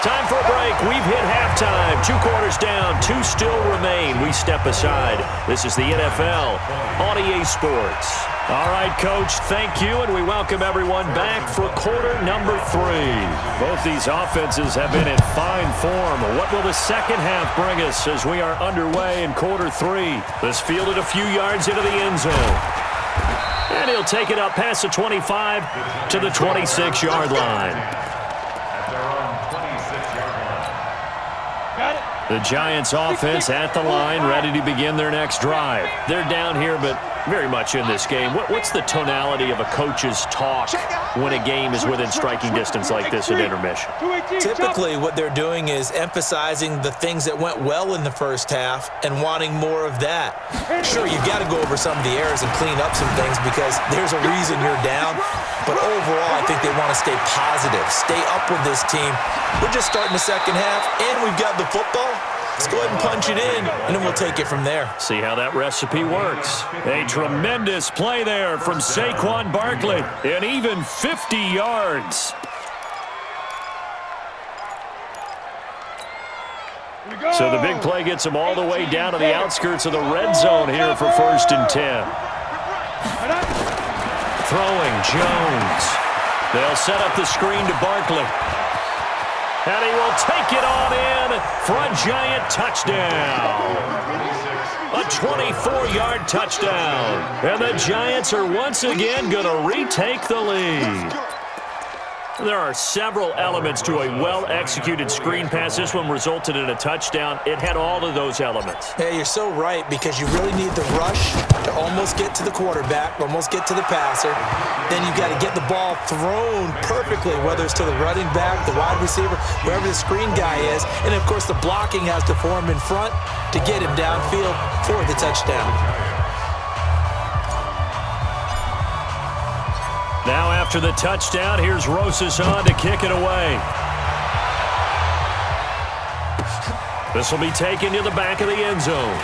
Time for a break. We've hit halftime. 2 quarters down. 2 still remain. We step aside. This is the NFL on EA Sports. All right, Coach, thank you, and we welcome everyone back for quarter number 3. Both these offenses have been in fine form. What will the second half bring us as we are underway in quarter 3? This fielded a few yards into the end zone. And he'll take it up past the 25 to the 26-yard line. The Giants offense at the line, ready to begin their next drive. They're down here, but very much in this game. What's the tonality of a coach's talk when a game is within striking distance like this at intermission? Typically, what they're doing is emphasizing the things that went well in the first half and wanting more of that. Sure, you've got to go over some of the errors and clean up some things because there's a reason you're down. But overall, I think they want to stay positive, stay up with this team. We're just starting the second half, and we've got the football. Let's go ahead and punch it in, and then we'll take it from there. See how that recipe works. A tremendous play there from Saquon Barkley, and even 50 yards. So the big play gets him all the way down to the outskirts of the red zone here for 1st and 10. Throwing Jones. They'll set up the screen to Barkley. And he will take it on in for a Giant touchdown. A 24-yard touchdown. And the Giants are once again going to retake the lead. There are several elements to a well-executed screen pass. This one resulted in a touchdown. It had all of those elements. Yeah, you're so right because you really need the rush to almost get to the quarterback, almost get to the passer. Then you've got to get the ball thrown perfectly, whether it's to the running back, the wide receiver, wherever the screen guy is. And, of course, the blocking has to form in front to get him downfield for the touchdown. Now after the touchdown, here's Rosas on to kick it away. This will be taken to the back of the end zone.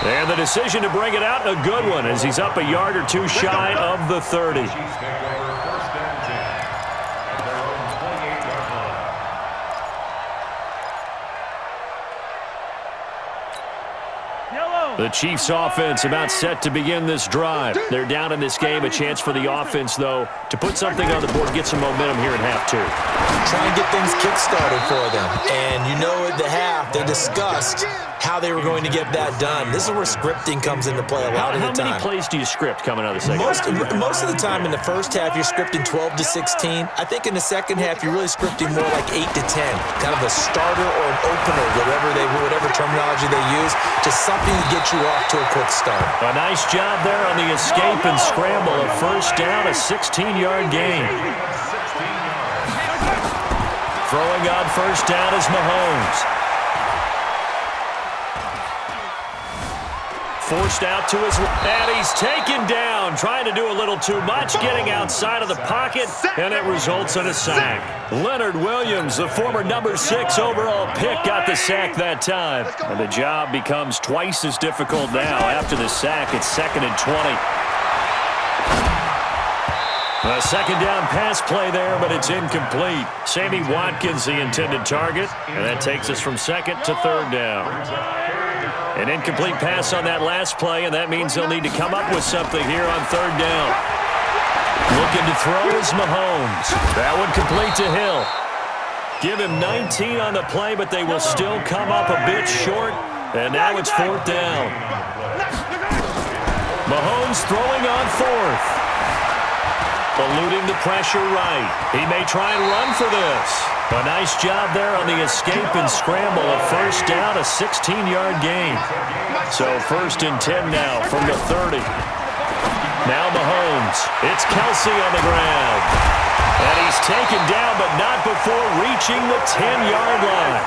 And the decision to bring it out, a good one, as he's up a yard or two shy of the 30. The Chiefs offense about set to begin this drive. They're down in this game. A chance for the offense, though, to put something on the board, get some momentum here in half 2. Try and get things kick-started for them. And you know at the half, they discussed how they were going to get that done. This is where scripting comes into play a lot of the time. How many plays do you script coming out of the second half? Most of the time in the first half, you're scripting 12 to 16. I think in the second half, you're really scripting more like 8 to 10. Kind of a starter or an opener, whatever terminology they use, just something to get you off to a quick start. A nice job there on the escape and scramble. A first down, a 16-yard gain. Throwing on first down is Mahomes. Forced out to his left, and he's taken down, trying to do a little too much, getting outside of the pocket, and it results in a sack. Leonard Williams, the former number 6 overall pick, got the sack that time. And the job becomes twice as difficult now. After the sack, it's 2nd and 20. A second down pass play there, but it's incomplete. Sammy Watkins, the intended target, and that takes us from 2nd to 3rd down. An incomplete pass on that last play, and that means they'll need to come up with something here on 3rd down. Looking to throw is Mahomes. That one complete to Hill. Give him 19 on the play, but they will still come up a bit short, and now it's 4th down. Mahomes throwing on 4th. Eluding the pressure right. He may try and run for this. A nice job there on the escape and scramble. A first down, a 16-yard gain. So 1st and 10 now from the 30. Now Mahomes. It's Kelsey on the ground. And he's taken down, but not before reaching the 10-yard line.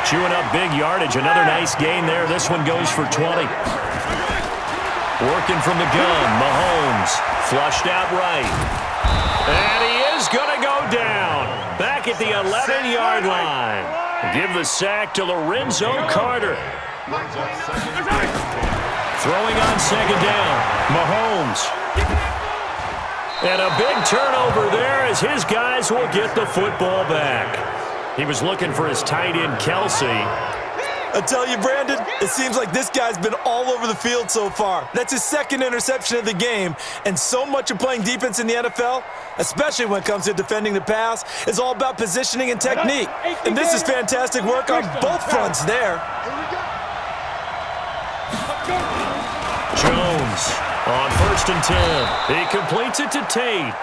Chewing up big yardage. Another nice gain there. This one goes for 20. Working from the gun, Mahomes. Flushed out right. And he is going to go down. Back at the 11-yard line. Give the sack to Lorenzo Carter. Throwing on 2nd down. Mahomes. And a big turnover there as his guys will get the football back. He was looking for his tight end, Kelsey. I tell you, Brandon, it seems like this guy's been all over the field so far. That's his second interception of the game, and so much of playing defense in the NFL, especially when it comes to defending the pass, is all about positioning and technique. And this is fantastic work on both fronts there. Jones on 1st and 10. He completes it to Tate.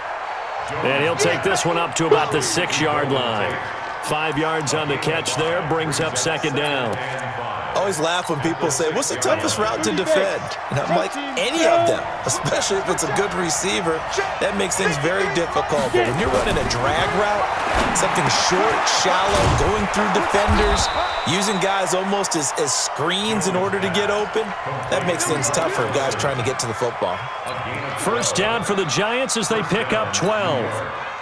And he'll take this one up to about the 6-yard line. 5 yards on the catch there, brings up 2nd down. I always laugh when people say, what's the toughest route to defend? And I'm like, any of them, especially if it's a good receiver. That makes things very difficult. But when you're running a drag route, something short, shallow, going through defenders, using guys almost as screens in order to get open, that makes things tough for guys trying to get to the football. 1st down for the Giants as they pick up 12.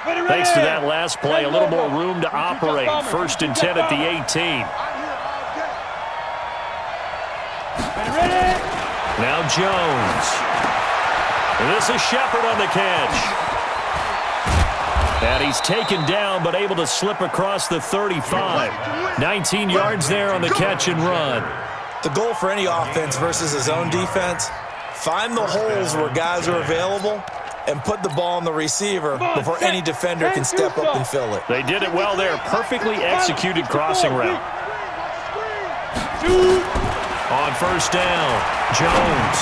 Thanks to that last play, a little more room to operate. 1st and 10 at the 18. Now Jones. And this is Shepard on the catch. And he's taken down, but able to slip across the 35. 19 yards there on the catch and run. The goal for any offense versus a zone defense, find the holes where guys are available and put the ball on the receiver before any defender can step up and fill it. They did it well there. Perfectly executed crossing route. On 1st down, Jones.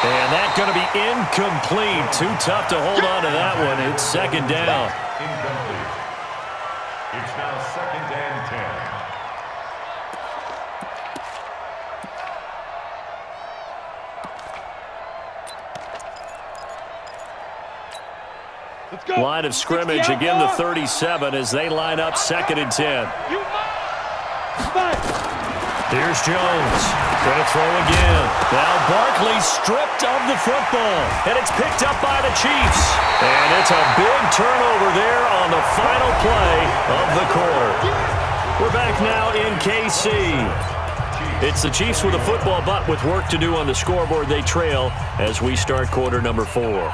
And that's going to be incomplete. Too tough to hold on to that one. It's 2nd down. Incomplete. It's now 2nd and 10. Line of scrimmage, again the 37 as they line up 2nd and 10. Here's Jones. Going to throw again. Now Barkley stripped of the football. And it's picked up by the Chiefs. And it's a big turnover there on the final play of the quarter. We're back now in KC. It's the Chiefs with a football, but with work to do on the scoreboard, they trail as we start quarter number 4.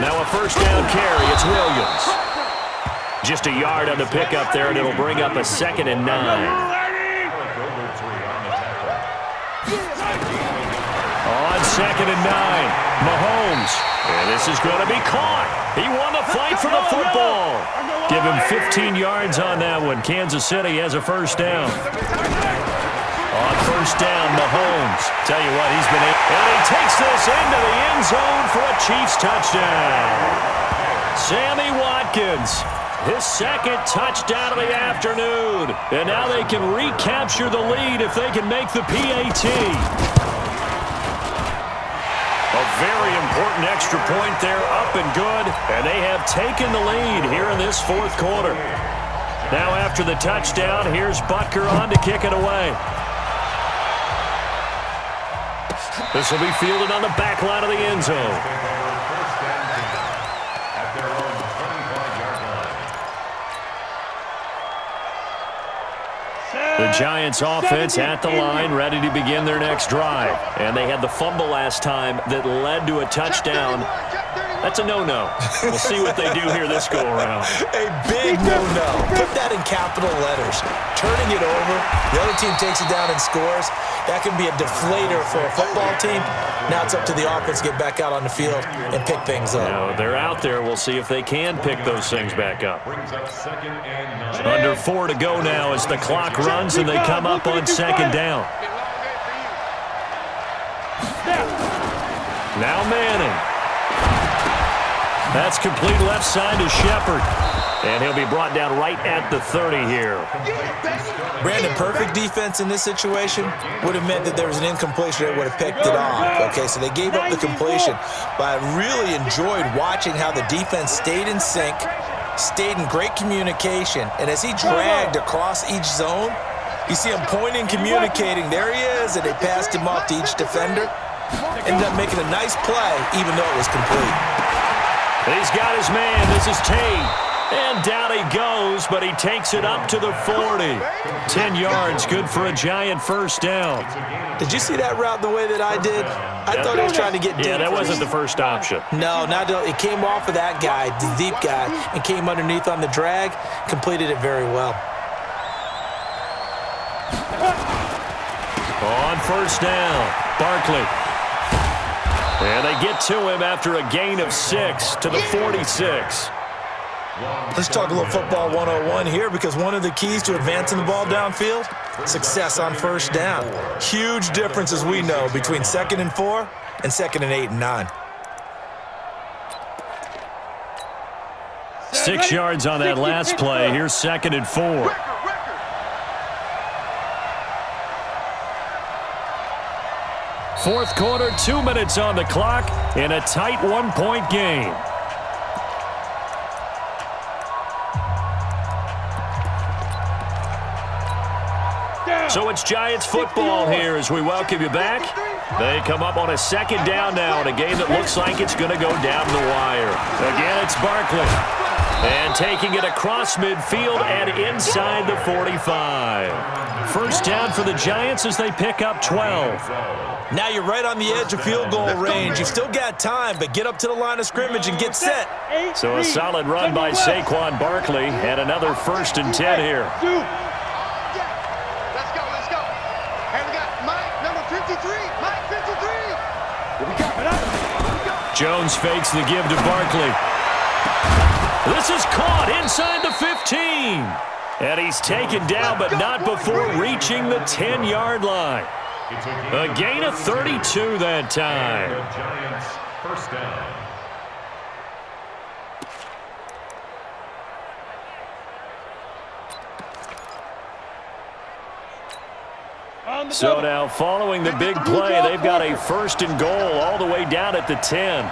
Now a 1st down carry. It's Williams. Just a yard on the pickup there, and it'll bring up a 2nd and 9. On 2nd and 9, Mahomes. And this is going to be caught. He won the fight for the football. Give him 15 yards on that one. Kansas City has a 1st down. On 1st down, Mahomes. Tell you what, he's been in. And he takes this into the end zone for a Chiefs touchdown. Sammy Watkins, his 2nd touchdown of the afternoon. And now they can recapture the lead if they can make the PAT. A very important extra point there, up and good. And they have taken the lead here in this 4th quarter. Now after the touchdown, here's Butker on to kick it away. This will be fielded on the back line of the end zone. The Giants offense at the line, ready to begin their next drive. And they had the fumble last time that led to a touchdown. That's a no-no. We'll see what they do here this go-around. A big no-no. Put that in capital letters. Turning it over, the other team takes it down and scores. That can be a deflator for a football team. Now it's up to the offense to get back out on the field and pick things up. Now, they're out there. We'll see if they can pick those things back up. Under 4 to go now as the clock runs and they come up on 2nd down. Now Manning. That's complete left side to Shepard. And he'll be brought down right at the 30 here. Brandon, perfect defense in this situation would have meant that there was an incompletion that would have picked it off. Okay, so they gave up the completion. But I really enjoyed watching how the defense stayed in sync, stayed in great communication. And as he dragged across each zone, you see him pointing, communicating. There he is, and they passed him off to each defender. Ended up making a nice play, even though it was complete. He's got his man. This is Tate. And down he goes, but he takes it up to the 40. 10 yards, good for a Giant first down. Did you see that route the way that I did? I thought he was trying to get deep. Yeah, that wasn't the first option. No, it came off of that guy, the deep guy, and came underneath on the drag, completed it very well. On first down, Barkley. And they get to him after a gain of 6 to the 46. Let's talk a little football 101 here, because one of the keys to advancing the ball downfield, success on first down. Huge difference, as we know, between 2nd and 4 and 2nd and 8 and 9. 6 yards on that last play. Here's 2nd and 4. Fourth quarter, 2 minutes on the clock in a tight 1-point game. So it's Giants football here as we welcome you back. They come up on a 2nd down now in a game that looks like it's going to go down the wire. Again, it's Barkley. And taking it across midfield and inside the 45. First down for the Giants as they pick up 12. Now you're right on the edge of field goal range. You've still got time, but get up to the line of scrimmage and get set. So a solid run by Saquon Barkley and another 1st and 10 here. Let's go. And we got Mike, number 53. Mike, 53. Jones fakes the give to Barkley. This is caught inside the 15. And he's taken down, but not before reaching the 10-yard line. A gain of 32 that time. Giants first down. So now following the big play, they've got a 1st and goal all the way down at the 10.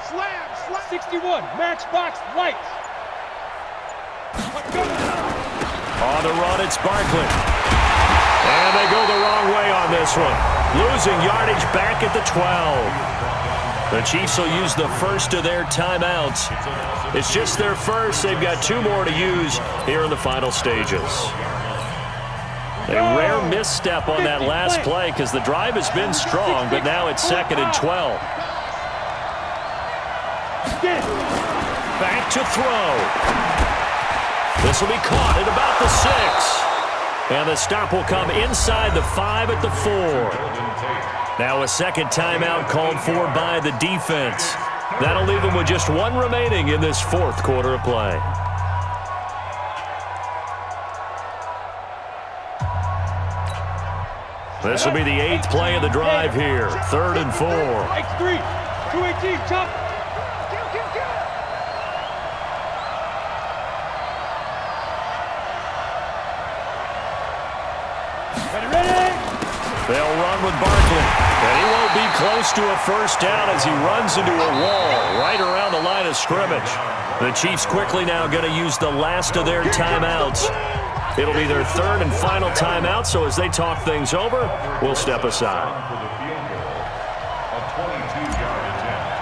Slam. 61, matchbox lights. On the run, it's Barkley. And they go the wrong way on this one. Losing yardage back at the 12. The Chiefs will use the first of their timeouts. It's just their first. They've got 2 more to use here in the final stages. A rare misstep on that last play because the drive has been strong, but now it's 2nd and 12. Back to throw. This will be caught at about the 6. And the stop will come inside the 5 at the 4. Now a 2nd timeout called for by the defense. That'll leave them with just 1 remaining in this 4th quarter of play. This will be the 8th play of the drive here. 3rd and 4. X3, 218, chop. They'll run with Barkley. And he won't be close to a first down as he runs into a wall right around the line of scrimmage. The Chiefs quickly now going to use the last of their timeouts. It'll be their 3rd and final timeout, so as they talk things over, we'll step aside. For the field goal, a 22-yard attempt.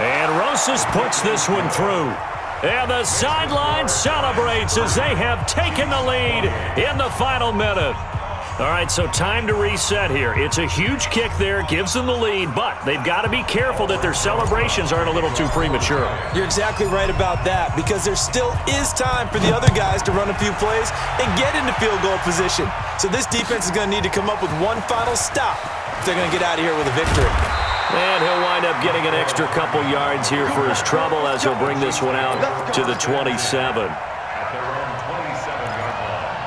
And Rosas puts this one through. And the sideline celebrates as they have taken the lead in the final minute. All right, so time to reset here. It's a huge kick there, gives them the lead, but they've got to be careful that their celebrations aren't a little too premature. You're exactly right about that, because there still is time for the other guys to run a few plays and get into field goal position. So this defense is going to need to come up with one final stop if they're going to get out of here with a victory. And he'll wind up getting an extra couple yards here for his trouble as he'll bring this one out to the 27. At their own 27-yard line.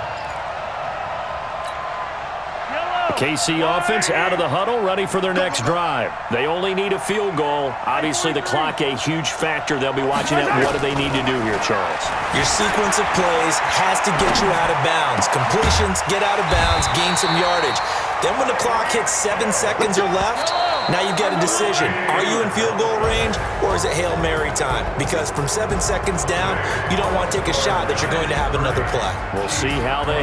KC offense out of the huddle, ready for their next drive. They only need a field goal. Obviously, the clock a huge factor. They'll be watching it. What do they need to do here, Charles? Your sequence of plays has to get you out of bounds. Completions, get out of bounds, gain some yardage. Then when the clock hits 7 seconds or left, now you get a decision. Are you in field goal range, or is it Hail Mary time? Because from 7 seconds down, you don't want to take a shot that you're going to have another play. We'll see how they